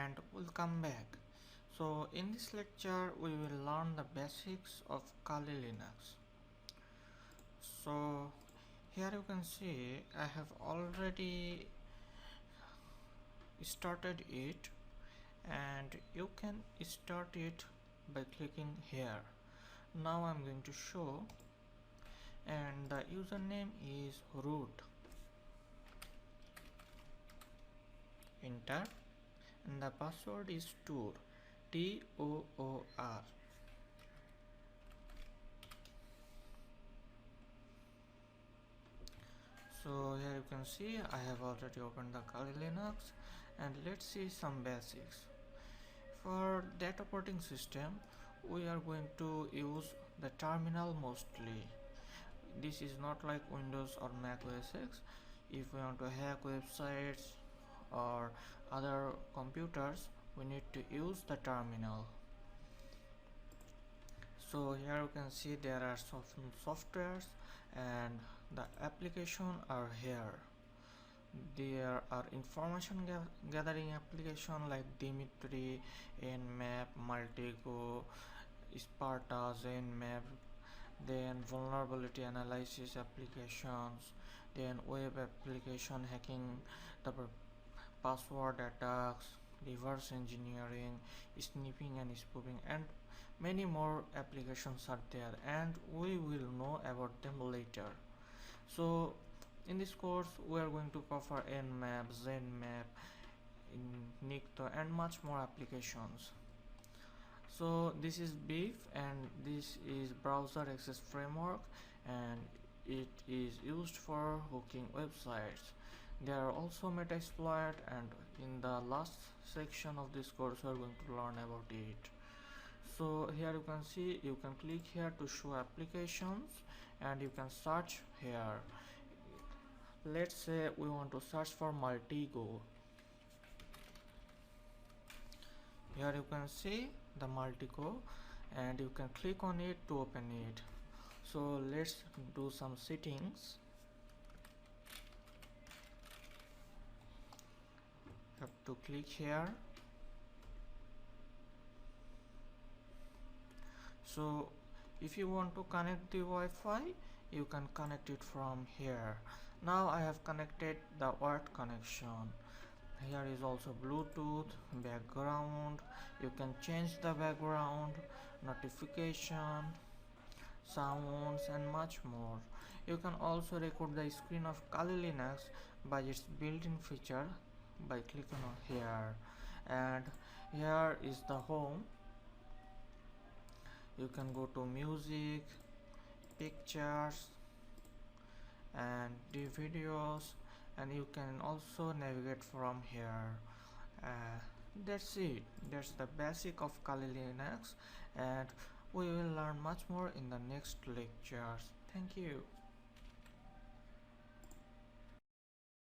and welcome back. So in this lecture we will learn the basics of Kali Linux. So here you can see I have already started it, and you can start it by clicking here. Now I'm going to show, and the username is root. Enter, and the password is toor, TOOR. So here you can see I have already opened the Kali Linux, and let's see some basics. For that operating system we are going to use the terminal mostly. This is not like Windows or Mac OS X. If we want to hack websites or other computers, we need to use the terminal. So here you can see there are some softwares, and the application are here. There are information gathering application like Dimitri, Nmap, Multigo, Sparta, Zenmap, then vulnerability analysis applications, then web application hacking, the password attacks, reverse engineering, sniffing and spoofing, and many more applications are there, and we will know about them later. So in this course we are going to cover Nmap, Zenmap, Nikto, and much more applications. So this is Beef, and this is browser access framework, and it is used for hooking websites. There are also Metasploit, and in the last section of this course we are going to learn about it. So here you can see, you can click here to show applications, and you can search here. Let's say we want to search for Multigo. Here you can see the Multigo, and you can click on it to open it. So let's do some settings. Have to click here. So if you want to connect the Wi-Fi, you can connect it from here. Now I have connected the wired connection. Here is also Bluetooth, background. You can change the background, notification, sounds, and much more. You can also record the screen of Kali Linux by its built-in feature by clicking on here. And here is the home. You can go to music, pictures, and the videos, and you can also navigate from here. That's it. That's the basic of Kali Linux, and we will learn much more in the next lectures. Thank you.